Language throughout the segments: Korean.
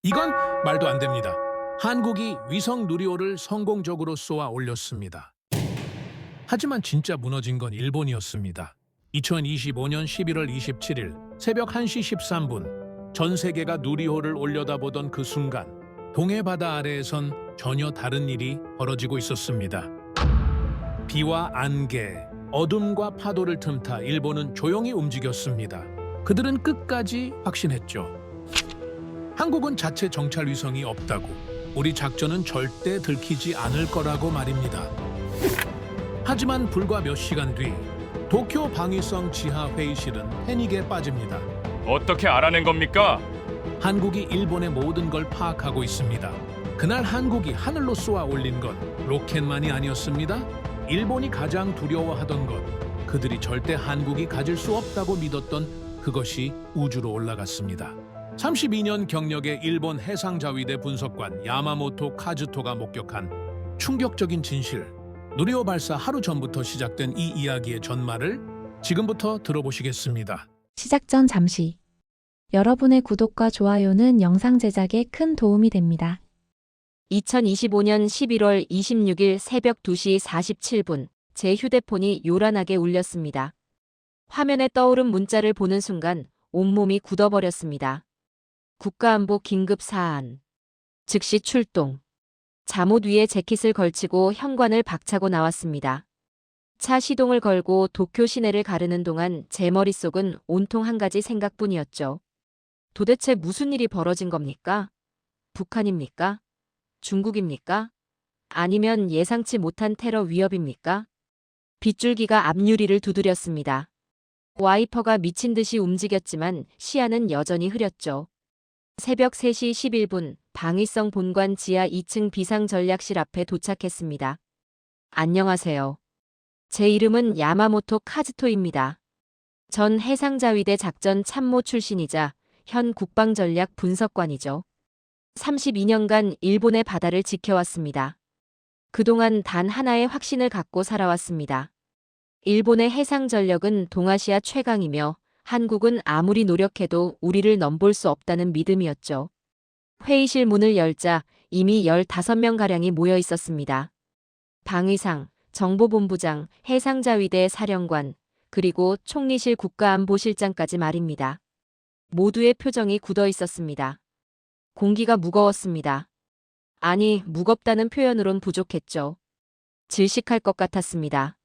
이건 말도 안 됩니다. 한국이 위성 누리호를 성공적으로 쏘아 올렸습니다. 하지만 진짜 무너진 건 일본이었습니다. 2025년 11월 27일 새벽 1시 13분 전 세계가 누리호를 올려다보던 그 순간 동해 바다 아래에선 전혀 다른 일이 벌어지고 있었습니다. 비와 안개, 어둠과 파도를 틈타 일본은 조용히 움직였습니다. 그들은 끝까지 확신했죠. 한국은 자체 정찰 위성이 없다고, 우리 작전은 절대 들키지 않을 거라고 말입니다. 하지만 불과 몇 시간 뒤 도쿄 방위성 지하 회의실은 패닉에 빠집니다. 어떻게 알아낸 겁니까? 한국이 일본의 모든 걸 파악하고 있습니다. 그날 한국이 하늘로 쏘아 올린 건 로켓만이 아니었습니다. 일본이 가장 두려워하던 것, 그들이 절대 한국이 가질 수 없다고 믿었던 그것이 우주로 올라갔습니다. 32년 경력의 일본 해상자위대 분석관 야마모토 카즈토가 목격한 충격적인 진실, 누리호 발사 하루 전부터 시작된 이 이야기의 전말을 지금부터 들어보시겠습니다. 시작 전 잠시. 여러분의 구독과 좋아요는 영상 제작에 큰 도움이 됩니다. 2025년 11월 26일 새벽 2시 47분, 제 휴대폰이 요란하게 울렸습니다. 화면에 떠오른 문자를 보는 순간 온몸이 굳어버렸습니다. 국가안보 긴급 사안. 즉시 출동. 잠옷 위에 재킷을 걸치고 현관을 박차고 나왔습니다. 차 시동을 걸고 도쿄 시내를 가르는 동안 제 머릿속은 온통 한 가지 생각뿐이었죠. 도대체 무슨 일이 벌어진 겁니까? 북한입니까? 중국입니까? 아니면 예상치 못한 테러 위협입니까? 빗줄기가 앞유리를 두드렸습니다. 와이퍼가 미친 듯이 움직였지만 시야는 여전히 흐렸죠. 새벽 3시 11분 방위성 본관 지하 2층 비상전략실 앞에 도착했습니다. 안녕하세요. 제 이름은 야마모토 카즈토입니다. 전 해상자위대 작전 참모 출신이자 현 국방전략 분석관이죠. 32년간 일본의 바다를 지켜왔습니다. 그동안 단 하나의 확신을 갖고 살아왔습니다. 일본의 해상 전력은 동아시아 최강이며 한국은 아무리 노력해도 우리를 넘볼 수 없다는 믿음이었죠. 회의실 문을 열자 이미 15명가량이 모여 있었습니다. 방위상, 정보본부장, 해상자위대 사령관, 그리고 총리실 국가안보실장까지 말입니다. 모두의 표정이 굳어 있었습니다. 공기가 무거웠습니다. 아니, 무겁다는 표현으론 부족했죠. 질식할 것 같았습니다.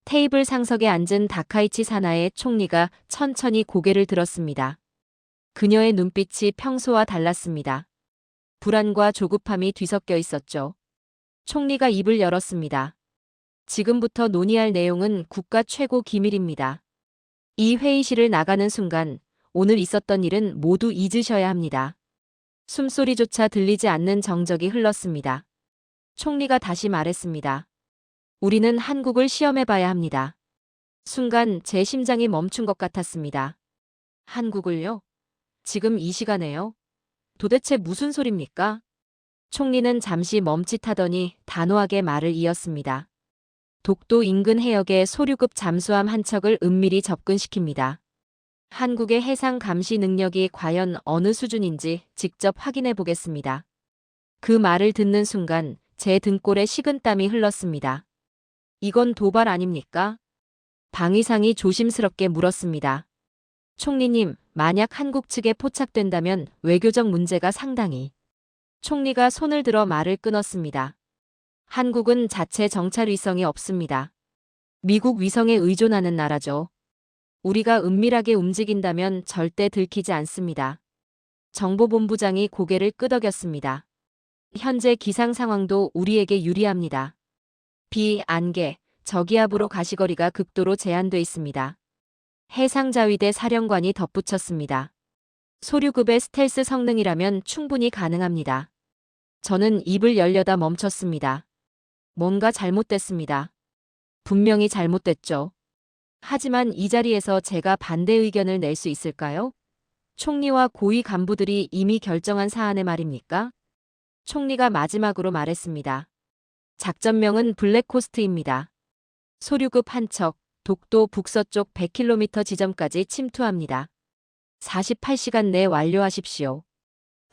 테이블 상석에 앉은 다카이치 사나의 총리가 천천히 고개를 들었습니다. 그녀의 눈빛이 평소와 달랐습니다. 불안과 조급함이 뒤섞여 있었죠. 총리가 입을 열었습니다. 지금부터 논의할 내용은 국가 최고 기밀입니다. 이 회의실을 나가는 순간 오늘 있었던 일은 모두 잊으셔야 합니다. 숨소리조차 들리지 않는 정적이 흘렀습니다. 총리가 다시 말했습니다. 우리는 한국을 시험해봐야 합니다. 순간 제 심장이 멈춘 것 같았습니다. 한국을요? 지금 이 시간에요? 도대체 무슨 소립니까? 총리는 잠시 멈칫하더니 단호하게 말을 이었습니다. 독도 인근 해역에 소류급 잠수함 한 척을 은밀히 접근시킵니다. 한국의 해상 감시 능력이 과연 어느 수준인지 직접 확인해 보겠습니다. 그 말을 듣는 순간 제 등골에 식은땀이 흘렀습니다. 이건 도발 아닙니까? 방위상이 조심스럽게 물었습니다. 총리님, 만약 한국 측에 포착된다면 외교적 문제가 상당히. 총리가 손을 들어 말을 끊었습니다. 한국은 자체 정찰 위성이 없습니다. 미국 위성에 의존하는 나라죠. 우리가 은밀하게 움직인다면 절대 들키지 않습니다. 정보본부장이 고개를 끄덕였습니다. 현재 기상 상황도 우리에게 유리합니다. 비, 안개, 저기압으로 가시거리가 극도로 제한돼 있습니다. 해상자위대 사령관이 덧붙였습니다. 소류급의 스텔스 성능이라면 충분히 가능합니다. 저는 입을 열려다 멈췄습니다. 뭔가 잘못됐습니다. 분명히 잘못됐죠. 하지만 이 자리에서 제가 반대 의견을 낼 수 있을까요? 총리와 고위 간부들이 이미 결정한 사안의 말입니까? 총리가 마지막으로 말했습니다. 작전명은 블랙코스트입니다. 소류급 한 척, 독도 북서쪽 100km 지점까지 침투합니다. 48시간 내 완료하십시오.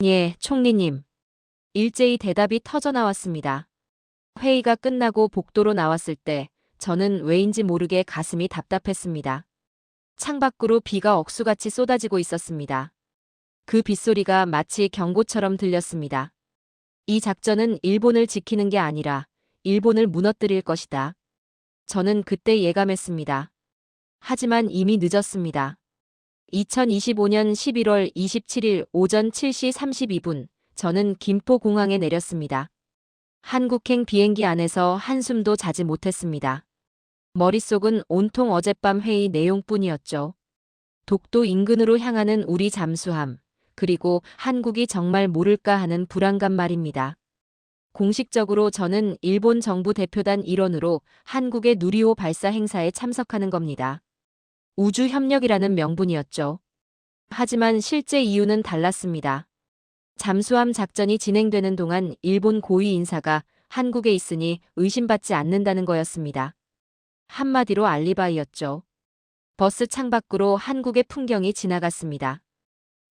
예, 총리님. 일제히 대답이 터져 나왔습니다. 회의가 끝나고 복도로 나왔을 때 저는 왜인지 모르게 가슴이 답답했습니다. 창밖으로 비가 억수같이 쏟아지고 있었습니다. 그 빗소리가 마치 경고처럼 들렸습니다. 이 작전은 일본을 지키는 게 아니라 일본을 무너뜨릴 것이다. 저는 그때 예감했습니다. 하지만 이미 늦었습니다. 2025년 11월 27일 오전 7시 32분, 저는 김포공항에 내렸습니다. 한국행 비행기 안에서 한숨도 자지 못했습니다. 머릿속은 온통 어젯밤 회의 내용뿐이었죠. 독도 인근으로 향하는 우리 잠수함, 그리고 한국이 정말 모를까 하는 불안감 말입니다. 공식적으로 저는 일본 정부 대표단 일원으로 한국의 누리호 발사 행사에 참석하는 겁니다. 우주협력이라는 명분이었죠. 하지만 실제 이유는 달랐습니다. 잠수함 작전이 진행되는 동안 일본 고위 인사가 한국에 있으니 의심받지 않는다는 거였습니다. 한마디로 알리바이였죠. 버스 창밖으로 한국의 풍경이 지나갔습니다.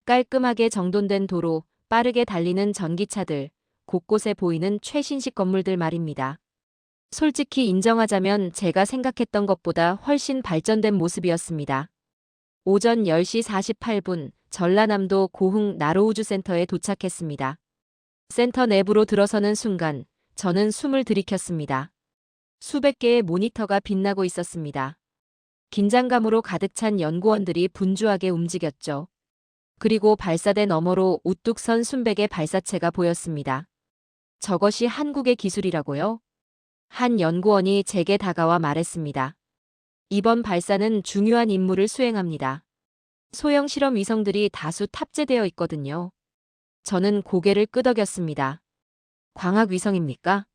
깔끔하게 정돈된 도로, 빠르게 달리는 전기차들, 곳곳에 보이는 최신식 건물들 말입니다. 솔직히 인정하자면 제가 생각했던 것보다 훨씬 발전된 모습이었습니다. 오전 10시 48분, 전라남도 고흥 나로우주센터에 도착했습니다. 센터 내부로 들어서는 순간 저는 숨을 들이켰습니다. 수백 개의 모니터가 빛나고 있었습니다. 긴장감으로 가득 찬 연구원들이 분주하게 움직였죠. 그리고 발사대 너머로 우뚝 선 순백의 발사체가 보였습니다. 저것이 한국의 기술이라고요? 한 연구원이 제게 다가와 말했습니다. 이번 발사는 중요한 임무를 수행합니다. 소형 실험 위성들이 다수 탑재되어 있거든요. 저는 고개를 끄덕였습니다. 광학 위성입니까?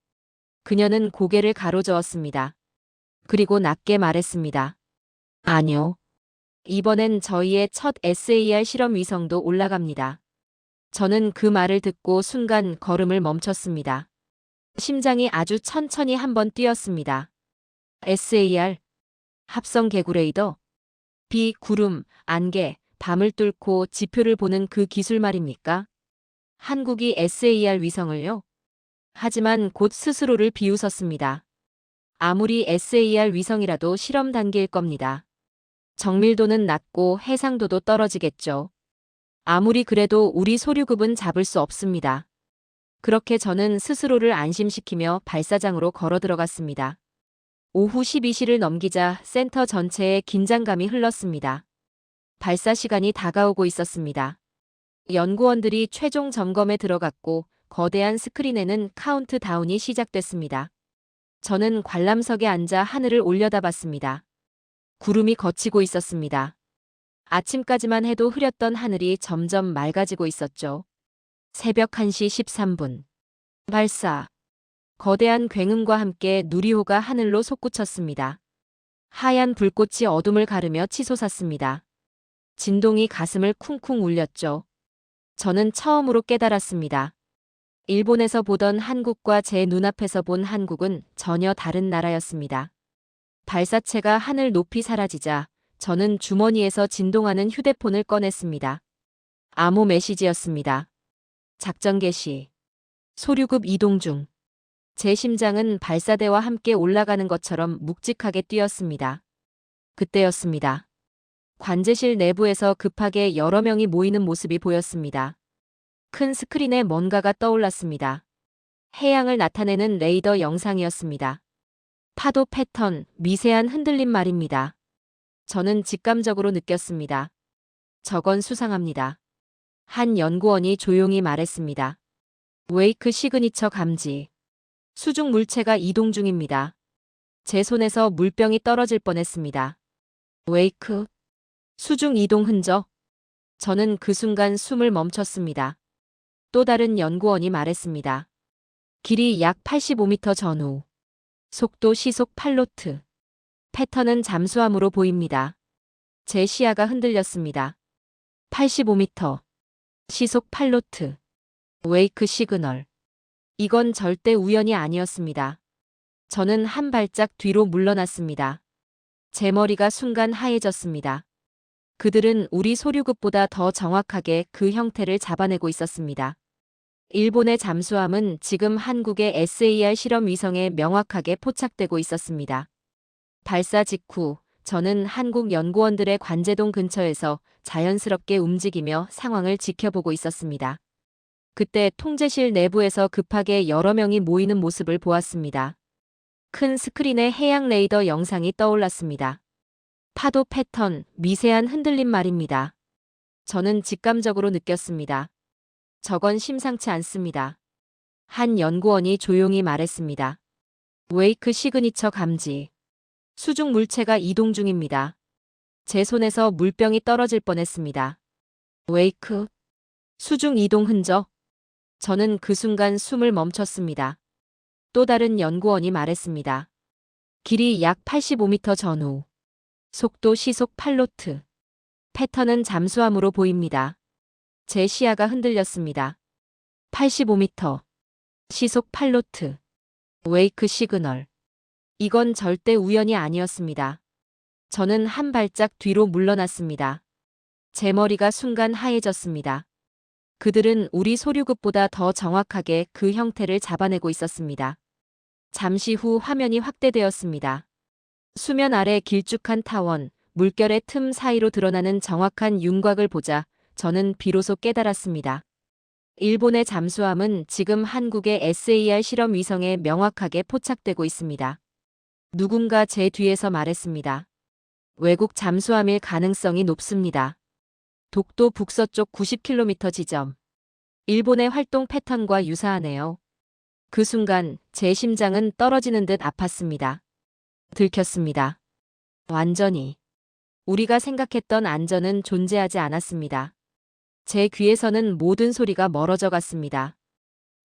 그녀는 고개를 가로저었습니다. 그리고 낮게 말했습니다. 아니요. 이번엔 저희의 첫 SAR 실험 위성도 올라갑니다. 저는 그 말을 듣고 순간 걸음을 멈췄습니다. 심장이 아주 천천히 한번 뛰었습니다. SAR, 합성 개구레이더, 비, 구름, 안개, 밤을 뚫고 지표를 보는 그 기술 말입니까? 한국이 SAR 위성을요? 하지만 곧 스스로를 비웃었습니다. 아무리 SAR 위성이라도 실험 단계일 겁니다. 정밀도는 낮고 해상도도 떨어지겠죠. 아무리 그래도 우리 소류급은 잡을 수 없습니다. 그렇게 저는 스스로를 안심시키며 발사장으로 걸어 들어갔습니다. 오후 12시를 넘기자 센터 전체에 긴장감이 흘렀습니다. 발사 시간이 다가오고 있었습니다. 연구원들이 최종 점검에 들어갔고 거대한 스크린에는 카운트다운이 시작됐습니다. 저는 관람석에 앉아 하늘을 올려다봤습니다. 구름이 걷히고 있었습니다. 아침까지만 해도 흐렸던 하늘이 점점 맑아지고 있었죠. 새벽 1시 13분. 발사. 거대한 굉음과 함께 누리호가 하늘로 솟구쳤습니다. 하얀 불꽃이 어둠을 가르며 치솟았습니다. 진동이 가슴을 쿵쿵 울렸죠. 저는 처음으로 깨달았습니다. 일본에서 보던 한국과 제 눈앞에서 본 한국은 전혀 다른 나라였습니다. 발사체가 하늘 높이 사라지자 저는 주머니에서 진동하는 휴대폰을 꺼냈습니다. 암호 메시지였습니다. 작전 개시. 소류급 이동 중. 제 심장은 발사대와 함께 올라가는 것처럼 묵직하게 뛰었습니다. 그때였습니다. 관제실 내부에서 급하게 여러 명이 모이는 모습이 보였습니다. 큰 스크린에 뭔가가 떠올랐습니다. 해양을 나타내는 레이더 영상이었습니다. 파도 패턴, 미세한 흔들림 말입니다. 저는 직감적으로 느꼈습니다. 저건 수상합니다. 한 연구원이 조용히 말했습니다. 웨이크 시그니처 감지. 수중 물체가 이동 중입니다. 제 손에서 물병이 떨어질 뻔했습니다. 웨이크? 수중 이동 흔적? 저는 그 순간 숨을 멈췄습니다. 또 다른 연구원이 말했습니다. 길이 약 85m 전후. 속도 시속 8노트. 패턴은 잠수함으로 보입니다. 제 시야가 흔들렸습니다. 85m. 시속 8노트. 웨이크 시그널. 이건 절대 우연이 아니었습니다. 저는 한 발짝 뒤로 물러났습니다. 제 머리가 순간 하얘졌습니다. 그들은 우리 소류급보다 더 정확하게 그 형태를 잡아내고 있었습니다. 일본의 잠수함은 지금 한국의 SAR 실험 위성에 명확하게 포착되고 있었습니다. 발사 직후 저는 한국 연구원들의 관제동 근처에서 자연스럽게 움직이며 상황을 지켜보고 있었습니다. 그때 통제실 내부에서 급하게 여러 명이 모이는 모습을 보았습니다. 큰 스크린에 해양 레이더 영상이 떠올랐습니다. 파도 패턴, 미세한 흔들림 말입니다. 저는 직감적으로 느꼈습니다. 저건 심상치 않습니다. 한 연구원이 조용히 말했습니다. 웨이크 시그니처 감지. 수중 물체가 이동 중입니다. 제 손에서 물병이 떨어질 뻔했습니다. 웨이크? 수중 이동 흔적? 저는 그 순간 숨을 멈췄습니다. 또 다른 연구원이 말했습니다. 길이 약 85m 전후. 속도 시속 8노트. 패턴은 잠수함으로 보입니다. 제 시야가 흔들렸습니다. 85m. 시속 8노트. 웨이크 시그널. 이건 절대 우연이 아니었습니다. 저는 한 발짝 뒤로 물러났습니다. 제 머리가 순간 하얘졌습니다. 그들은 우리 소류급보다 더 정확하게 그 형태를 잡아내고 있었습니다. 잠시 후 화면이 확대되었습니다. 수면 아래 길쭉한 타원, 물결의 틈 사이로 드러나는 정확한 윤곽을 보자 저는 비로소 깨달았습니다. 일본의 잠수함은 지금 한국의 SAR 실험 위성에 명확하게 포착되고 있습니다. 누군가 제 뒤에서 말했습니다. 외국 잠수함일 가능성이 높습니다. 독도 북서쪽 90km 지점. 일본의 활동 패턴과 유사하네요. 그 순간 제 심장은 떨어지는 듯 아팠습니다. 들켰습니다. 완전히. 우리가 생각했던 안전은 존재하지 않았습니다. 제 귀에서는 모든 소리가 멀어져 갔습니다.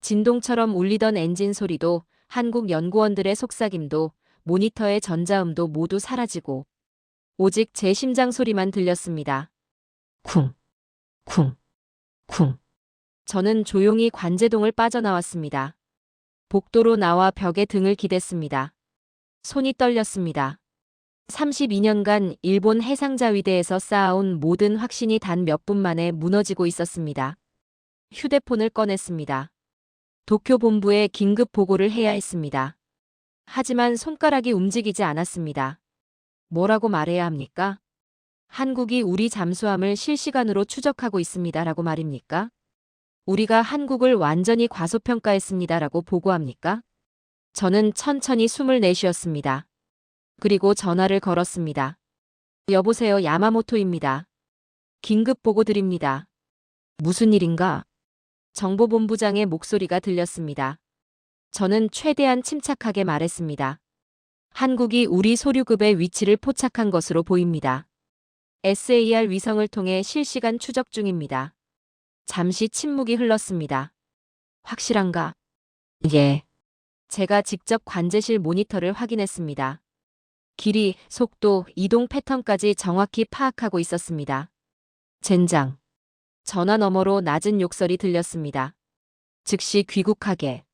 진동처럼 울리던 엔진 소리도, 한국 연구원들의 속삭임도, 모니터의 전자음도 모두 사라지고 오직 제 심장 소리만 들렸습니다. 쿵, 쿵, 쿵. 저는 조용히 관제동을 빠져나왔습니다. 복도로 나와 벽에 등을 기댔습니다. 손이 떨렸습니다. 32년간 일본 해상자위대에서 쌓아온 모든 확신이 단 몇 분 만에 무너지고 있었습니다. 휴대폰을 꺼냈습니다. 도쿄 본부에 긴급 보고를 해야 했습니다. 하지만 손가락이 움직이지 않았습니다. 뭐라고 말해야 합니까? 한국이 우리 잠수함을 실시간으로 추적하고 있습니다라고 말입니까? 우리가 한국을 완전히 과소평가했습니다라고 보고합니까? 저는 천천히 숨을 내쉬었습니다. 그리고 전화를 걸었습니다. 여보세요, 야마모토입니다. 긴급 보고 드립니다. 무슨 일인가? 정보본부장의 목소리가 들렸습니다. 저는 최대한 침착하게 말했습니다. 한국이 우리 소류급의 위치를 포착한 것으로 보입니다. SAR 위성을 통해 실시간 추적 중입니다. 잠시 침묵이 흘렀습니다. 확실한가? 예. 제가 직접 관제실 모니터를 확인했습니다. 길이, 속도, 이동 패턴까지 정확히 파악하고 있었습니다. 젠장. 전화 너머로 낮은 욕설이 들렸습니다. 즉시 귀국하게.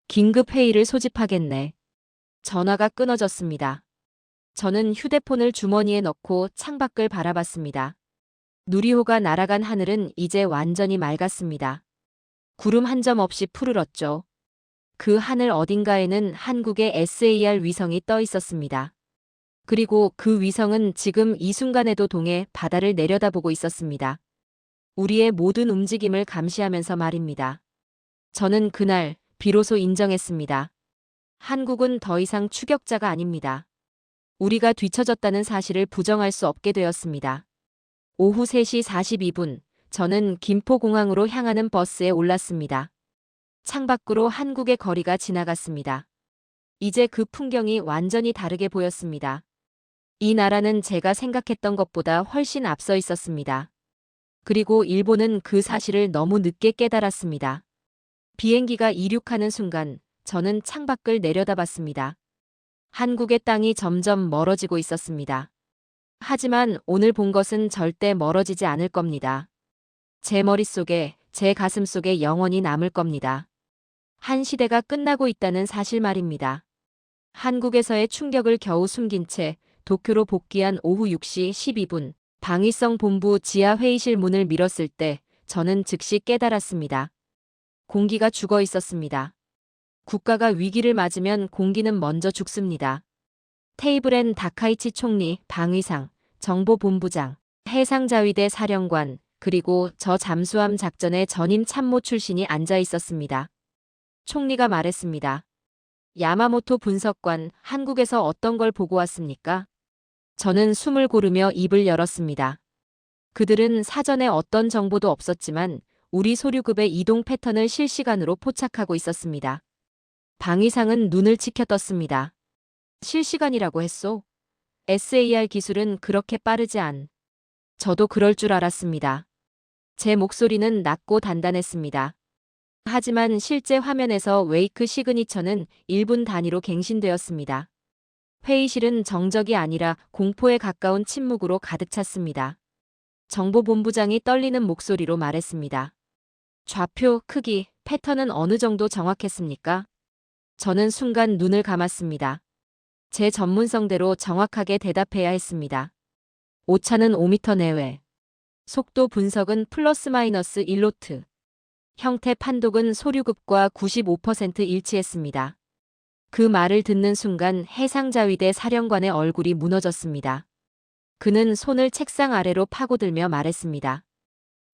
긴급 회의를 소집하겠네. 전화가 끊어졌습니다. 저는 휴대폰을 주머니에 넣고 창밖을 바라봤습니다. 누리호가 날아간 하늘은 이제 완전히 맑았습니다. 구름 한 점 없이 푸르렀죠. 그 하늘 어딘가에는 한국의 SAR 위성이 떠 있었습니다. 그리고 그 위성은 지금 이 순간에도 동해 바다를 내려다보고 있었습니다. 우리의 모든 움직임을 감시하면서 말입니다. 저는 그날 비로소 인정했습니다. 한국은 더 이상 추격자가 아닙니다. 우리가 뒤처졌다는 사실을 부정할 수 없게 되었습니다. 오후 3시 42분, 저는 김포공항으로 향하는 버스에 올랐습니다. 창밖으로 한국의 거리가 지나갔습니다. 이제 그 풍경이 완전히 다르게 보였습니다. 이 나라는 제가 생각했던 것보다 훨씬 앞서 있었습니다. 그리고 일본은 그 사실을 너무 늦게 깨달았습니다. 비행기가 이륙하는 순간 저는 창밖을 내려다봤습니다. 한국의 땅이 점점 멀어지고 있었습니다. 하지만 오늘 본 것은 절대 멀어지지 않을 겁니다. 제 머릿속에, 제 가슴속에 영원히 남을 겁니다. 한 시대가 끝나고 있다는 사실 말입니다. 한국에서의 충격을 겨우 숨긴 채 도쿄로 복귀한 오후 6시 12분, 방위성 본부 지하 회의실 문을 밀었을 때 저는 즉시 깨달았습니다. 공기가 죽어 있었습니다. 국가가 위기를 맞으면 공기는 먼저 죽습니다. 테이블엔 다카이치 총리, 방위상, 정보본부장, 해상자위대 사령관, 그리고 저 잠수함 작전의 전임 참모 출신이 앉아 있었습니다. 총리가 말했습니다. 야마모토 분석관, 한국에서 어떤 걸 보고 왔습니까? 저는 숨을 고르며 입을 열었습니다. 그들은 사전에 어떤 정보도 없었지만 우리 소류급의 이동 패턴을 실시간으로 포착하고 있었습니다. 방위상은 눈을 치켜떴습니다. 실시간이라고 했소? SAR 기술은 그렇게 빠르지 않. 저도 그럴 줄 알았습니다. 제 목소리는 낮고 단단했습니다. 하지만 실제 화면에서 웨이크 시그니처는 1분 단위로 갱신되었습니다. 회의실은 정적이 아니라 공포에 가까운 침묵으로 가득 찼습니다. 정보본부장이 떨리는 목소리로 말했습니다. 좌표, 크기, 패턴은 어느 정도 정확했습니까? 저는 순간 눈을 감았습니다. 제 전문성대로 정확하게 대답해야 했습니다. 오차는 5m 내외. 속도 분석은 플러스 마이너스 1노트. 형태 판독은 소류급과 95% 일치했습니다. 그 말을 듣는 순간 해상자위대 사령관의 얼굴이 무너졌습니다. 그는 손을 책상 아래로 파고들며 말했습니다.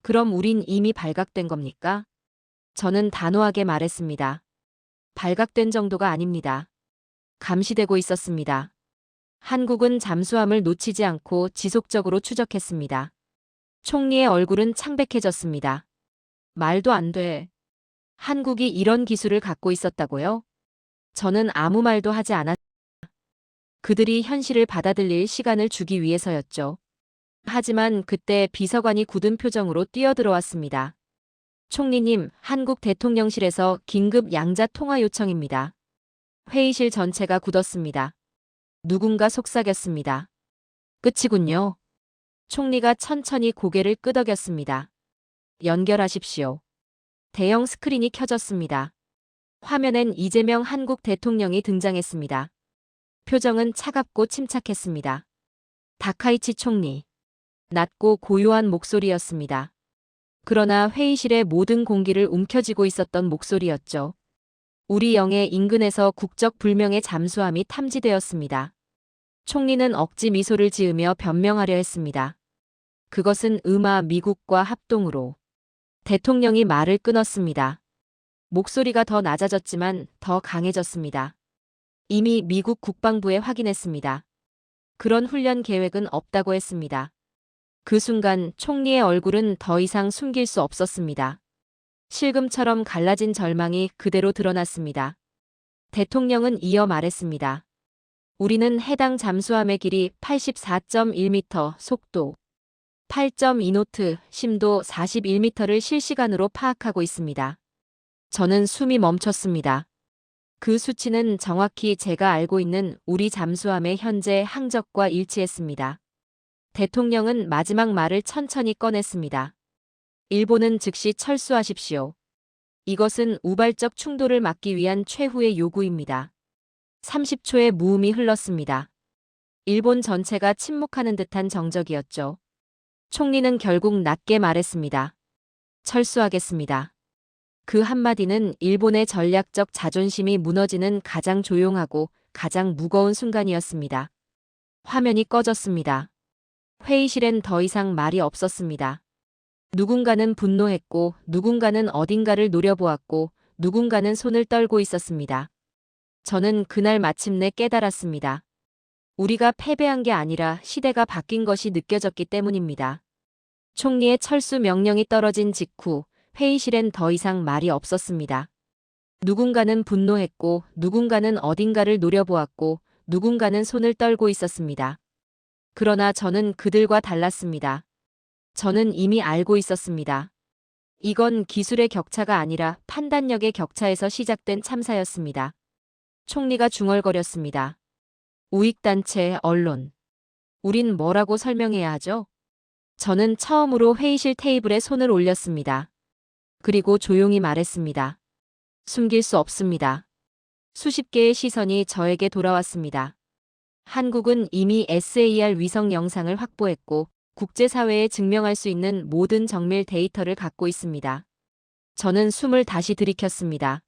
그럼 우린 이미 발각된 겁니까? 저는 단호하게 말했습니다. 발각된 정도가 아닙니다. 감시되고 있었습니다. 한국은 잠수함을 놓치지 않고 지속적으로 추적했습니다. 총리의 얼굴은 창백해졌습니다. 말도 안 돼. 한국이 이런 기술을 갖고 있었다고요? 저는 아무 말도 하지 않았습니다. 그들이 현실을 받아들일 시간을 주기 위해서였죠. 하지만 그때 비서관이 굳은 표정으로 뛰어들어왔습니다. 총리님, 한국 대통령실에서 긴급 양자 통화 요청입니다. 회의실 전체가 굳었습니다. 누군가 속삭였습니다. 끝이군요. 총리가 천천히 고개를 끄덕였습니다. 연결하십시오. 대형 스크린이 켜졌습니다. 화면엔 이재명 한국 대통령이 등장했습니다. 표정은 차갑고 침착했습니다. 다카이치 총리. 낮고 고요한 목소리였습니다. 그러나 회의실의 모든 공기를 움켜쥐고 있었던 목소리였죠. 우리 영해 인근에서 국적 불명의 잠수함이 탐지되었습니다. 총리는 억지 미소를 지으며 변명하려 했습니다. 그것은 미국과 합동으로. 대통령이 말을 끊었습니다. 목소리가 더 낮아졌지만 더 강해졌습니다. 이미 미국 국방부에 확인했습니다. 그런 훈련 계획은 없다고 했습니다. 그 순간 총리의 얼굴은 더 이상 숨길 수 없었습니다. 실금처럼 갈라진 절망이 그대로 드러났습니다. 대통령은 이어 말했습니다. 우리는 해당 잠수함의 길이 84.1m, 속도 8.2노트, 심도 41m를 실시간으로 파악하고 있습니다. 저는 숨이 멈췄습니다. 그 수치는 정확히 제가 알고 있는 우리 잠수함의 현재 항적과 일치했습니다. 대통령은 마지막 말을 천천히 꺼냈습니다. 일본은 즉시 철수하십시오. 이것은 우발적 충돌을 막기 위한 최후의 요구입니다. 30초의 무음이 흘렀습니다. 일본 전체가 침묵하는 듯한 정적이었죠. 총리는 결국 낮게 말했습니다. 철수하겠습니다. 그 한마디는 일본의 전략적 자존심이 무너지는 가장 조용하고 가장 무거운 순간이었습니다. 화면이 꺼졌습니다. 회의실엔 더 이상 말이 없었습니다. 누군가는 분노했고 누군가는 어딘가를 노려보았고 누군가는 손을 떨고 있었습니다. 저는 그날 마침내 깨달았습니다. 우리가 패배한 게 아니라 시대가 바뀐 것이 느껴졌기 때문입니다. 총리의 철수 명령이 떨어진 직후 회의실엔 더 이상 말이 없었습니다. 누군가는 분노했고 누군가는 어딘가를 노려보았고 누군가는 손을 떨고 있었습니다. 그러나 저는 그들과 달랐습니다. 저는 이미 알고 있었습니다. 이건 기술의 격차가 아니라 판단력의 격차에서 시작된 참사였습니다. 총리가 중얼거렸습니다. 우익단체, 언론. 우린 뭐라고 설명해야 하죠? 저는 처음으로 회의실 테이블에 손을 올렸습니다. 그리고 조용히 말했습니다. 숨길 수 없습니다. 수십 개의 시선이 저에게 돌아왔습니다. 한국은 이미 SAR 위성 영상을 확보했고 국제사회에 증명할 수 있는 모든 정밀 데이터를 갖고 있습니다. 저는 숨을 다시 들이켰습니다.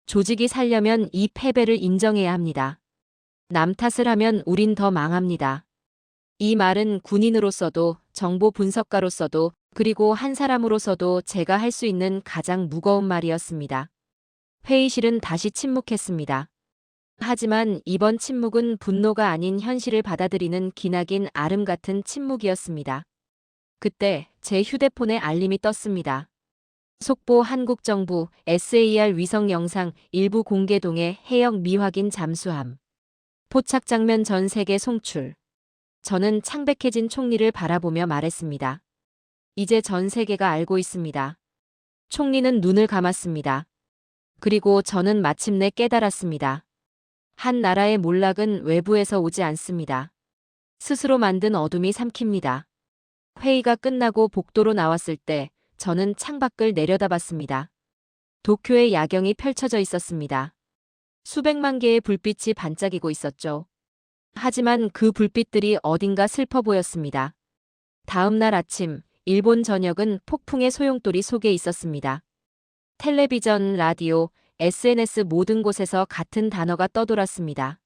조직이 살려면 이 패배를 인정해야 합니다. 남 탓을 하면 우린 더 망합니다. 이 말은 군인으로서도 정보 분석가로서도 그리고 한 사람으로서도 제가 할 수 있는 가장 무거운 말이었습니다. 회의실은 다시 침묵했습니다. 하지만 이번 침묵은 분노가 아닌 현실을 받아들이는 기나긴 아름 같은 침묵이었습니다. 그때 제 휴대폰에 알림이 떴습니다. 속보 한국 정부 SAR 위성 영상 일부 공개 동해 해역 미확인 잠수함. 포착 장면 전 세계 송출. 저는 창백해진 총리를 바라보며 말했습니다. 이제 전 세계가 알고 있습니다. 총리는 눈을 감았습니다. 그리고 저는 마침내 깨달았습니다. 한 나라의 몰락은 외부에서 오지 않습니다. 스스로 만든 어둠이 삼킵니다. 회의가 끝나고 복도로 나왔을 때 저는 창밖을 내려다봤습니다. 도쿄의 야경이 펼쳐져 있었습니다. 수백만 개의 불빛이 반짝이고 있었죠. 하지만 그 불빛들이 어딘가 슬퍼 보였습니다. 다음 날 아침, 일본 전역은 폭풍의 소용돌이 속에 있었습니다. 텔레비전, 라디오, SNS 모든 곳에서 같은 단어가 떠돌았습니다.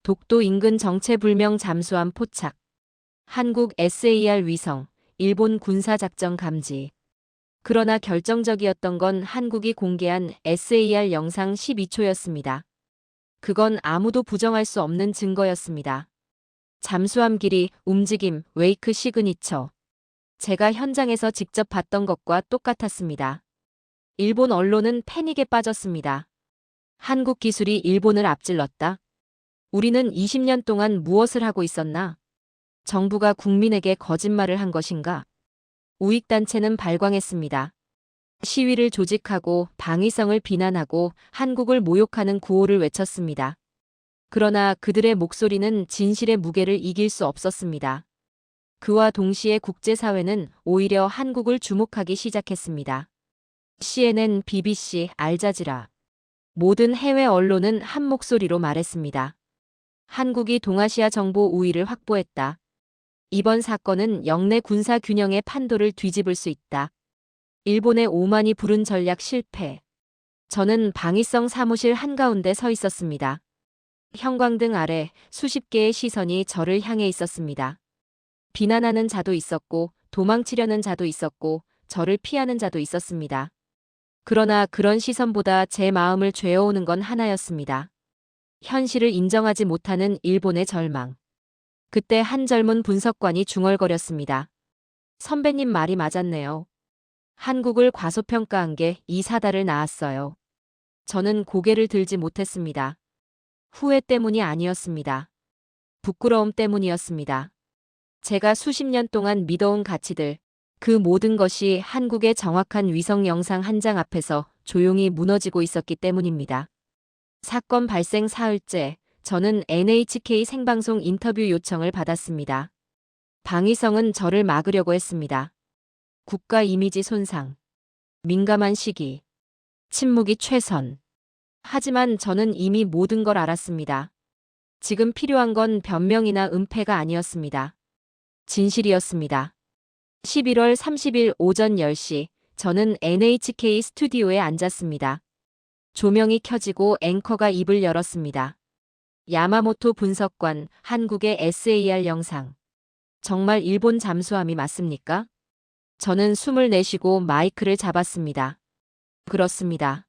독도 인근 정체불명 잠수함 포착. 한국 SAR 위성, 일본 군사작전 감지. 그러나 결정적이었던 건 한국이 공개한 SAR 영상 12초였습니다. 그건 아무도 부정할 수 없는 증거였습니다. 잠수함 길이, 움직임, 웨이크 시그니처. 제가 현장에서 직접 봤던 것과 똑같았습니다. 일본 언론은 패닉에 빠졌습니다. 한국 기술이 일본을 앞질렀다. 우리는 20년 동안 무엇을 하고 있었나? 정부가 국민에게 거짓말을 한 것인가? 우익단체는 발광했습니다. 시위를 조직하고 방위성을 비난하고 한국을 모욕하는 구호를 외쳤습니다. 그러나 그들의 목소리는 진실의 무게를 이길 수 없었습니다. 그와 동시에 국제사회는 오히려 한국을 주목하기 시작했습니다. CNN, BBC, 알자지라. 모든 해외 언론은 한 목소리로 말했습니다. 한국이 동아시아 정보 우위를 확보했다. 이번 사건은 영내 군사 균형의 판도를 뒤집을 수 있다. 일본의 오만이 부른 전략 실패. 저는 방위성 사무실 한가운데 서 있었습니다. 형광등 아래 수십 개의 시선이 저를 향해 있었습니다. 비난하는 자도 있었고, 도망치려는 자도 있었고, 저를 피하는 자도 있었습니다. 그러나 그런 시선보다 제 마음을 죄어오는 건 하나였습니다. 현실을 인정하지 못하는 일본의 절망. 그때 한 젊은 분석관이 중얼거렸습니다. 선배님 말이 맞았네요. 한국을 과소평가한 게 이 사달을 낳았어요. 저는 고개를 들지 못했습니다. 후회 때문이 아니었습니다. 부끄러움 때문이었습니다. 제가 수십 년 동안 믿어온 가치들, 그 모든 것이 한국의 정확한 위성 영상 한 장 앞에서 조용히 무너지고 있었기 때문입니다. 사건 발생 사흘째, 저는 NHK 생방송 인터뷰 요청을 받았습니다. 방위성은 저를 막으려고 했습니다. 국가 이미지 손상, 민감한 시기, 침묵이 최선. 하지만 저는 이미 모든 걸 알았습니다. 지금 필요한 건 변명이나 은폐가 아니었습니다. 진실이었습니다. 11월 30일 오전 10시, 저는 NHK 스튜디오에 앉았습니다. 조명이 켜지고 앵커가 입을 열었습니다. 야마모토 분석관, 한국의 SAR 영상. 정말 일본 잠수함이 맞습니까? 저는 숨을 내쉬고 마이크를 잡았습니다. 그렇습니다.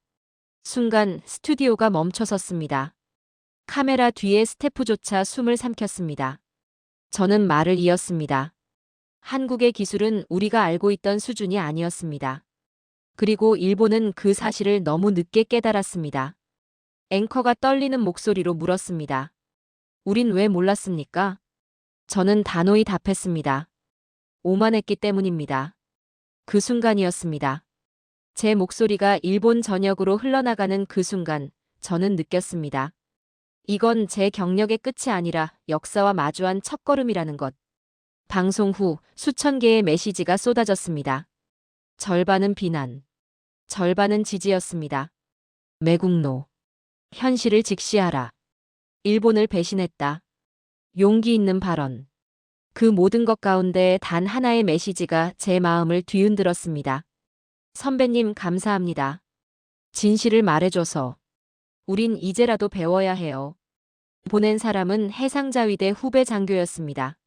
순간 스튜디오가 멈춰섰습니다. 카메라 뒤에 스태프조차 숨을 삼켰습니다. 저는 말을 이었습니다. 한국의 기술은 우리가 알고 있던 수준이 아니었습니다. 그리고 일본은 그 사실을 너무 늦게 깨달았습니다. 앵커가 떨리는 목소리로 물었습니다. 우린 왜 몰랐습니까? 저는 단호히 답했습니다. 오만했기 때문입니다. 그 순간이었습니다. 제 목소리가 일본 전역으로 흘러나가는 그 순간, 저는 느꼈습니다. 이건 제 경력의 끝이 아니라 역사와 마주한 첫걸음이라는 것. 방송 후 수천 개의 메시지가 쏟아졌습니다. 절반은 비난, 절반은 지지였습니다. 매국노. 현실을 직시하라. 일본을 배신했다. 용기 있는 발언. 그 모든 것 가운데 단 하나의 메시지가 제 마음을 뒤흔들었습니다. 선배님 감사합니다. 진실을 말해줘서. 우린 이제라도 배워야 해요. 보낸 사람은 해상자위대 후배 장교였습니다.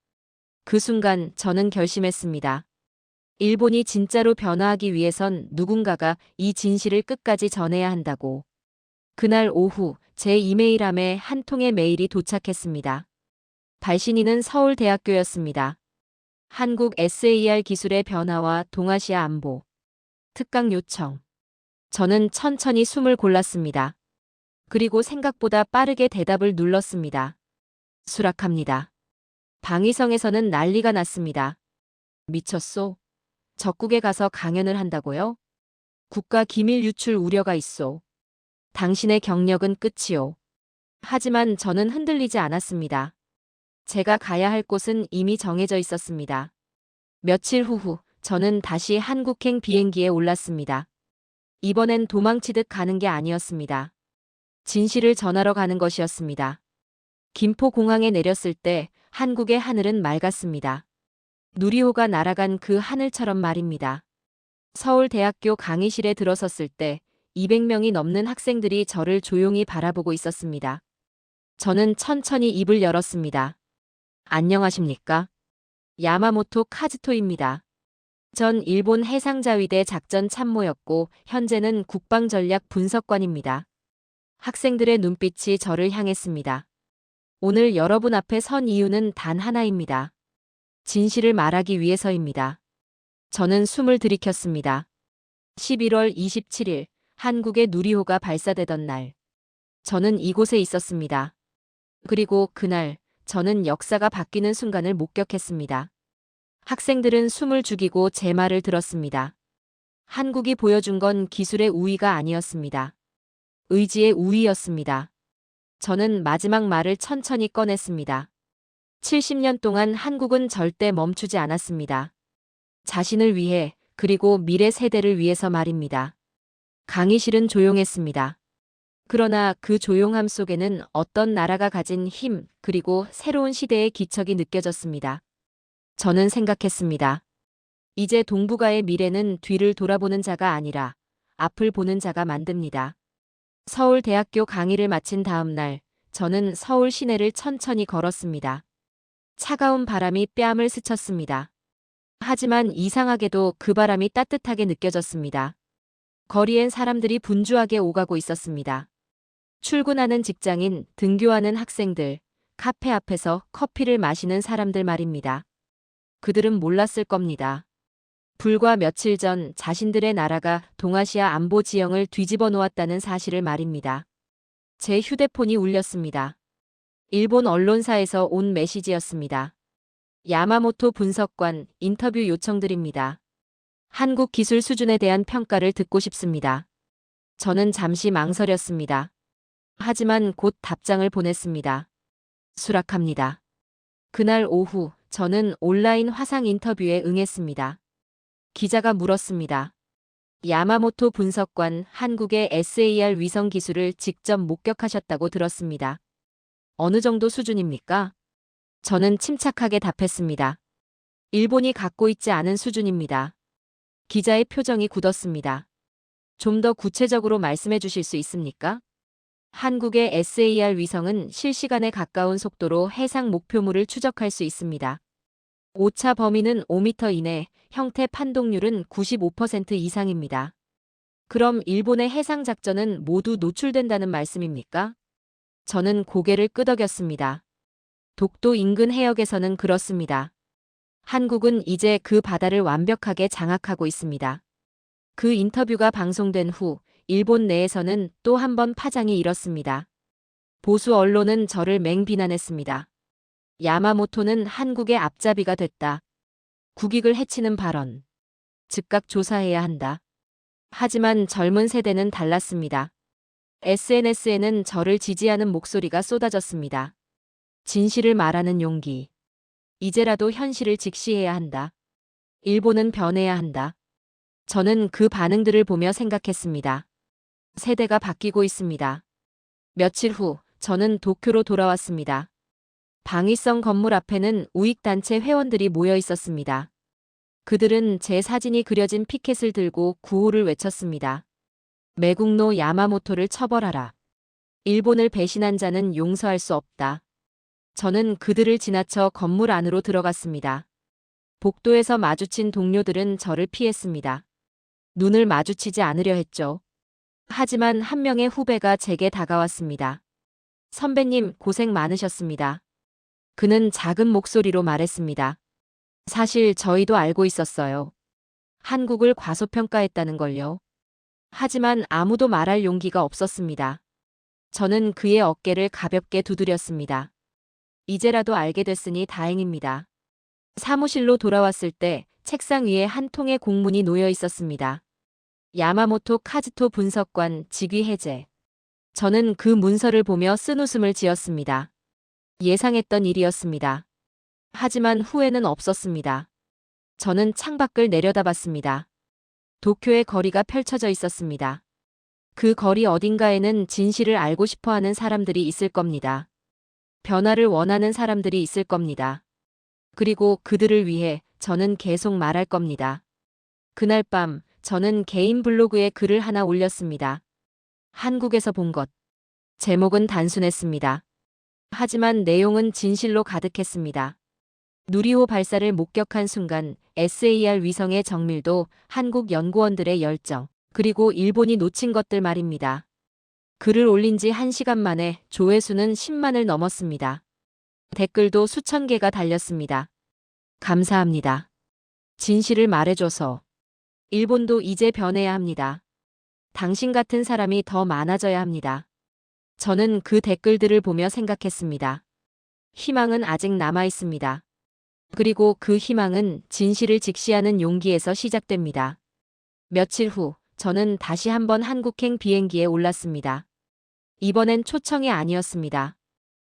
그 순간 저는 결심했습니다. 일본이 진짜로 변화하기 위해선 누군가가 이 진실을 끝까지 전해야 한다고. 그날 오후 제 이메일함에 한 통의 메일이 도착했습니다. 발신인은 서울대학교였습니다. 한국 SAR 기술의 변화와 동아시아 안보. 특강 요청. 저는 천천히 숨을 골랐습니다. 그리고 생각보다 빠르게 대답을 눌렀습니다. 수락합니다. 방위성에서는 난리가 났습니다. 미쳤소? 적국에 가서 강연을 한다고요? 국가 기밀 유출 우려가 있소. 당신의 경력은 끝이오. 하지만 저는 흔들리지 않았습니다. 제가 가야 할 곳은 이미 정해져 있었습니다. 며칠 후 저는 다시 한국행 비행기에 올랐습니다. 이번엔 도망치듯 가는 게 아니었습니다. 진실을 전하러 가는 것이었습니다. 김포공항에 내렸을 때 한국의 하늘은 맑았습니다. 누리호가 날아간 그 하늘처럼 말입니다. 서울대학교 강의실에 들어섰을 때 200명이 넘는 학생들이 저를 조용히 바라보고 있었습니다. 저는 천천히 입을 열었습니다. 안녕하십니까? 야마모토 카즈토입니다. 전 일본 해상자위대 작전 참모였고 현재는 국방전략 분석관입니다. 학생들의 눈빛이 저를 향했습니다. 오늘 여러분 앞에 선 이유는 단 하나입니다. 진실을 말하기 위해서입니다. 저는 숨을 들이켰습니다. 11월 27일 한국의 누리호가 발사되던 날. 저는 이곳에 있었습니다. 그리고 그날 저는 역사가 바뀌는 순간을 목격했습니다. 학생들은 숨을 죽이고 제 말을 들었습니다. 한국이 보여준 건 기술의 우위가 아니었습니다. 의지의 우위였습니다. 저는 마지막 말을 천천히 꺼냈습니다. 70년 동안 한국은 절대 멈추지 않았습니다. 자신을 위해 그리고 미래 세대를 위해서 말입니다. 강의실은 조용했습니다. 그러나 그 조용함 속에는 어떤 나라가 가진 힘 그리고 새로운 시대의 기척이 느껴졌습니다. 저는 생각했습니다. 이제 동북아의 미래는 뒤를 돌아보는 자가 아니라 앞을 보는 자가 만듭니다. 서울대학교 강의를 마친 다음 날 저는 서울 시내를 천천히 걸었습니다. 차가운 바람이 뺨을 스쳤습니다. 하지만 이상하게도 그 바람이 따뜻하게 느껴졌습니다. 거리엔 사람들이 분주하게 오가고 있었습니다. 출근하는 직장인, 등교하는 학생들, 카페 앞에서 커피를 마시는 사람들 말입니다. 그들은 몰랐을 겁니다. 불과 며칠 전 자신들의 나라가 동아시아 안보 지형을 뒤집어 놓았다는 사실을 말입니다. 제 휴대폰이 울렸습니다. 일본 언론사에서 온 메시지였습니다. 야마모토 분석관 인터뷰 요청드립니다. 한국 기술 수준에 대한 평가를 듣고 싶습니다. 저는 잠시 망설였습니다. 하지만 곧 답장을 보냈습니다. 수락합니다. 그날 오후 저는 온라인 화상 인터뷰에 응했습니다. 기자가 물었습니다. 야마모토 분석관 한국의 SAR 위성 기술을 직접 목격하셨다고 들었습니다. 어느 정도 수준입니까? 저는 침착하게 답했습니다. 일본이 갖고 있지 않은 수준입니다. 기자의 표정이 굳었습니다. 좀 더 구체적으로 말씀해 주실 수 있습니까? 한국의 SAR 위성은 실시간에 가까운 속도로 해상 목표물을 추적할 수 있습니다. 오차 범위는 5m 이내, 형태 판독률은 95% 이상입니다. 그럼 일본의 해상 작전은 모두 노출된다는 말씀입니까? 저는 고개를 끄덕였습니다. 독도 인근 해역에서는 그렇습니다. 한국은 이제 그 바다를 완벽하게 장악하고 있습니다. 그 인터뷰가 방송된 후 일본 내에서는 또 한 번 파장이 일었습니다. 보수 언론은 저를 맹비난했습니다. 야마모토는 한국의 앞잡이가 됐다. 국익을 해치는 발언. 즉각 조사해야 한다. 하지만 젊은 세대는 달랐습니다. SNS에는 저를 지지하는 목소리가 쏟아졌습니다. 진실을 말하는 용기. 이제라도 현실을 직시해야 한다. 일본은 변해야 한다. 저는 그 반응들을 보며 생각했습니다. 세대가 바뀌고 있습니다. 며칠 후 저는 도쿄로 돌아왔습니다. 방위성 건물 앞에는 우익단체 회원들이 모여 있었습니다. 그들은 제 사진이 그려진 피켓을 들고 구호를 외쳤습니다. 매국노 야마모토를 처벌하라. 일본을 배신한 자는 용서할 수 없다. 저는 그들을 지나쳐 건물 안으로 들어갔습니다. 복도에서 마주친 동료들은 저를 피했습니다. 눈을 마주치지 않으려 했죠. 하지만 한 명의 후배가 제게 다가왔습니다. 선배님, 고생 많으셨습니다. 그는 작은 목소리로 말했습니다. 사실 저희도 알고 있었어요. 한국을 과소평가했다는 걸요. 하지만 아무도 말할 용기가 없었습니다. 저는 그의 어깨를 가볍게 두드렸습니다. 이제라도 알게 됐으니 다행입니다. 사무실로 돌아왔을 때 책상 위에 한 통의 공문이 놓여 있었습니다. 야마모토 카즈토 분석관 직위 해제. 저는 그 문서를 보며 쓴웃음을 지었습니다. 예상했던 일이었습니다. 하지만 후회는 없었습니다. 저는 창밖을 내려다봤습니다. 도쿄의 거리가 펼쳐져 있었습니다. 그 거리 어딘가에는 진실을 알고 싶어하는 사람들이 있을 겁니다. 변화를 원하는 사람들이 있을 겁니다. 그리고 그들을 위해 저는 계속 말할 겁니다. 그날 밤 저는 개인 블로그에 글을 하나 올렸습니다. 한국에서 본 것. 제목은 단순했습니다. 하지만 내용은 진실로 가득했습니다. 누리호 발사를 목격한 순간 SAR 위성의 정밀도, 한국 연구원들의 열정, 그리고 일본이 놓친 것들 말입니다. 글을 올린 지 1시간 만에 조회수는 10만을 넘었습니다. 댓글도 수천 개가 달렸습니다. 감사합니다. 진실을 말해줘서. 일본도 이제 변해야 합니다. 당신 같은 사람이 더 많아져야 합니다. 저는 그 댓글들을 보며 생각했습니다. 희망은 아직 남아 있습니다. 그리고 그 희망은 진실을 직시하는 용기에서 시작됩니다. 며칠 후, 저는 다시 한번 한국행 비행기에 올랐습니다. 이번엔 초청이 아니었습니다.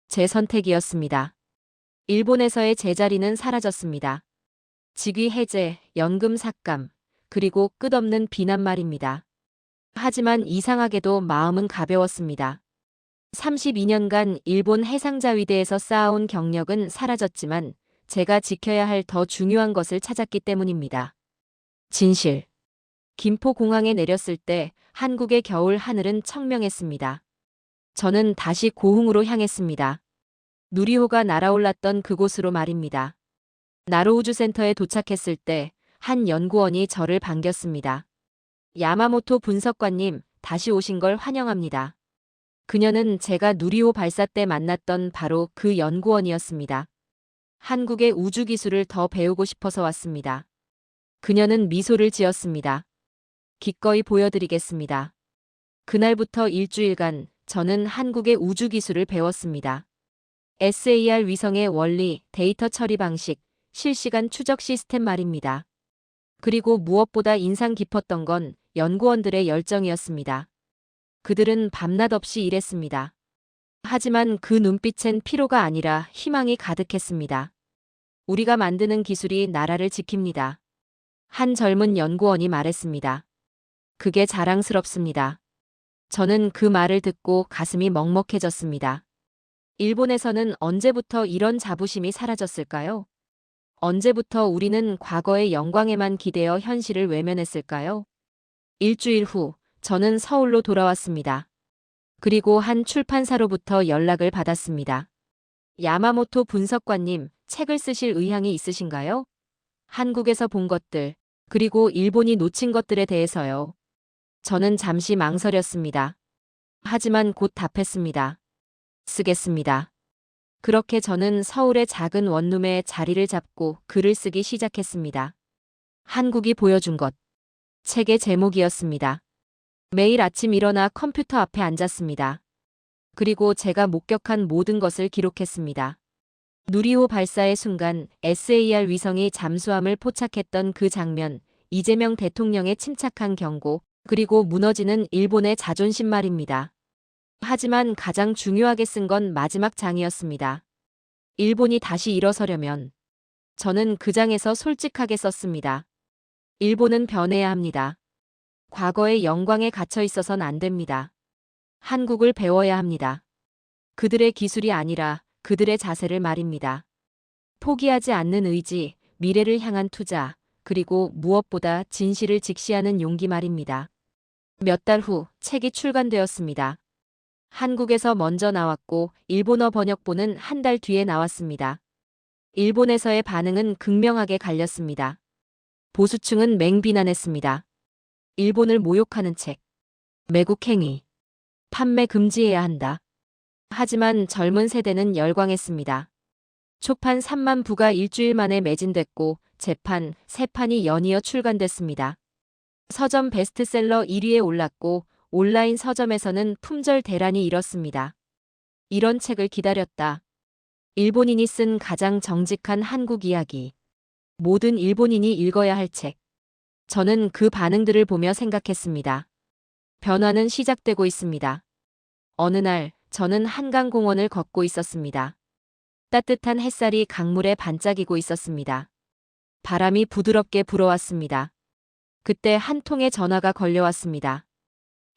제 선택이었습니다. 일본에서의 제자리는 사라졌습니다. 직위 해제, 연금 삭감, 그리고 끝없는 비난 말입니다. 하지만 이상하게도 마음은 가벼웠습니다. 32년간 일본 해상자위대에서 쌓아온 경력은 사라졌지만 제가 지켜야 할 더 중요한 것을 찾았기 때문입니다. 진실. 김포공항에 내렸을 때 한국의 겨울 하늘은 청명했습니다. 저는 다시 고흥으로 향했습니다. 누리호가 날아올랐던 그곳으로 말입니다. 나로우주센터에 도착했을 때 한 연구원이 저를 반겼습니다. 야마모토 분석관님, 다시 오신 걸 환영합니다. 그녀는 제가 누리호 발사 때 만났던 바로 그 연구원이었습니다. 한국의 우주기술을 더 배우고 싶어서 왔습니다. 그녀는 미소를 지었습니다. 기꺼이 보여드리겠습니다. 그날부터 일주일간 저는 한국의 우주기술을 배웠습니다. SAR 위성의 원리, 데이터 처리 방식, 실시간 추적 시스템 말입니다. 그리고 무엇보다 인상 깊었던 건 연구원들의 열정이었습니다. 그들은 밤낮 없이 일했습니다. 하지만 그 눈빛엔 피로가 아니라 희망이 가득했습니다. 우리가 만드는 기술이 나라를 지킵니다. 한 젊은 연구원이 말했습니다. 그게 자랑스럽습니다. 저는 그 말을 듣고 가슴이 먹먹해졌습니다. 일본에서는 언제부터 이런 자부심이 사라졌을까요? 언제부터 우리는 과거의 영광에만 기대어 현실을 외면했을까요? 일주일 후, 저는 서울로 돌아왔습니다. 그리고 한 출판사로부터 연락을 받았습니다. 야마모토 분석관님, 책을 쓰실 의향이 있으신가요? 한국에서 본 것들, 그리고 일본이 놓친 것들에 대해서요. 저는 잠시 망설였습니다. 하지만 곧 답했습니다. 쓰겠습니다. 그렇게 저는 서울의 작은 원룸에 자리를 잡고 글을 쓰기 시작했습니다. 한국이 보여준 것. 책의 제목이었습니다. 매일 아침 일어나 컴퓨터 앞에 앉았습니다. 그리고 제가 목격한 모든 것을 기록했습니다. 누리호 발사의 순간 SAR 위성이 잠수함을 포착했던 그 장면, 이재명 대통령의 침착한 경고, 그리고 무너지는 일본의 자존심 말입니다. 하지만 가장 중요하게 쓴 건 마지막 장이었습니다. 일본이 다시 일어서려면 저는 그 장에서 솔직하게 썼습니다. 일본은 변해야 합니다. 과거의 영광에 갇혀 있어선 안 됩니다. 한국을 배워야 합니다. 그들의 기술이 아니라 그들의 자세를 말입니다. 포기하지 않는 의지, 미래를 향한 투자, 그리고 무엇보다 진실을 직시하는 용기 말입니다. 몇 달 후 책이 출간되었습니다. 한국에서 먼저 나왔고 일본어 번역본은 한 달 뒤에 나왔습니다. 일본에서의 반응은 극명하게 갈렸습니다. 보수층은 맹비난했습니다. 일본을 모욕하는 책, 매국행위, 판매 금지해야 한다. 하지만 젊은 세대는 열광했습니다. 초판 3만 부가 일주일 만에 매진됐고 재판, 세 판이 연이어 출간됐습니다. 서점 베스트셀러 1위에 올랐고 온라인 서점에서는 품절 대란이 일었습니다. 이런 책을 기다렸다. 일본인이 쓴 가장 정직한 한국 이야기. 모든 일본인이 읽어야 할 책. 저는 그 반응들을 보며 생각했습니다. 변화는 시작되고 있습니다. 어느 날 저는 한강공원을 걷고 있었습니다. 따뜻한 햇살이 강물에 반짝이고 있었습니다. 바람이 부드럽게 불어왔습니다. 그때 한 통의 전화가 걸려왔습니다.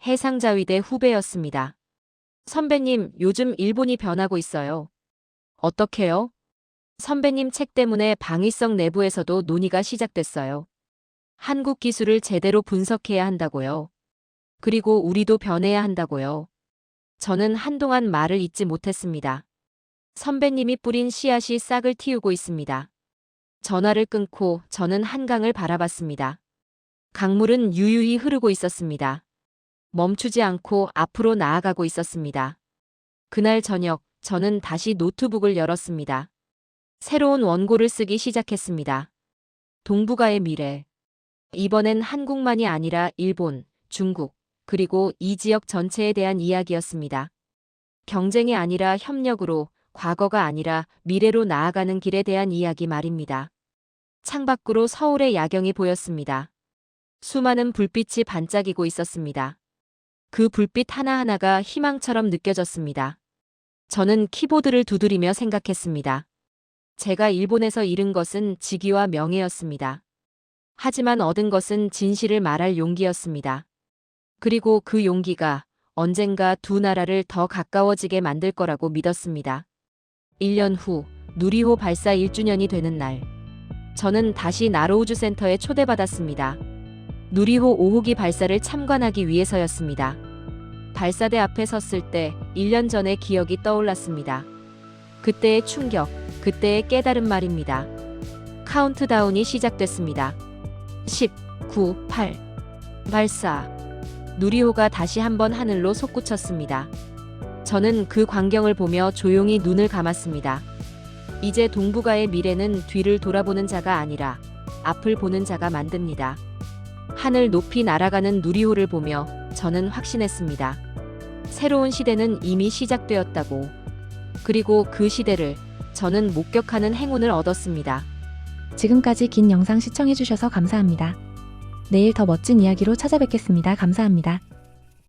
해상자위대 후배였습니다. 선배님, 요즘 일본이 변하고 있어요. 어떻게요? 선배님 책 때문에 방위성 내부에서도 논의가 시작됐어요. 한국 기술을 제대로 분석해야 한다고요. 그리고 우리도 변해야 한다고요. 저는 한동안 말을 잇지 못했습니다. 선배님이 뿌린 씨앗이 싹을 틔우고 있습니다. 전화를 끊고 저는 한강을 바라봤습니다. 강물은 유유히 흐르고 있었습니다. 멈추지 않고 앞으로 나아가고 있었습니다. 그날 저녁, 저는 다시 노트북을 열었습니다. 새로운 원고를 쓰기 시작했습니다. 동북아의 미래. 이번엔 한국만이 아니라 일본, 중국, 그리고 이 지역 전체에 대한 이야기였습니다. 경쟁이 아니라 협력으로, 과거가 아니라 미래로 나아가는 길에 대한 이야기 말입니다. 창밖으로 서울의 야경이 보였습니다. 수많은 불빛이 반짝이고 있었습니다. 그 불빛 하나하나가 희망처럼 느껴졌습니다. 저는 키보드를 두드리며 생각했습니다. 제가 일본에서 잃은 것은 직위와 명예였습니다. 하지만 얻은 것은 진실을 말할 용기였습니다. 그리고 그 용기가 언젠가 두 나라를 더 가까워지게 만들 거라고 믿었습니다. 1년 후 누리호 발사 1주년이 되는 날, 저는 다시 나로우주센터에 초대받았습니다. 누리호 5호기 발사를 참관하기 위해서였습니다. 발사대 앞에 섰을 때 1년 전의 기억이 떠올랐습니다. 그때의 충격, 그때의 깨달음 말입니다. 카운트다운이 시작됐습니다. 10, 9, 8. 발사. 누리호가 다시 한번 하늘로 솟구쳤습니다. 저는 그 광경을 보며 조용히 눈을 감았습니다. 이제 동북아의 미래는 뒤를 돌아보는 자가 아니라 앞을 보는 자가 만듭니다. 하늘 높이 날아가는 누리호를 보며 저는 확신했습니다. 새로운 시대는 이미 시작되었다고. 그리고 그 시대를 저는 목격하는 행운을 얻었습니다. 지금까지 긴 영상 시청해주셔서 감사합니다. 내일 더 멋진 이야기로 찾아뵙겠습니다. 감사합니다.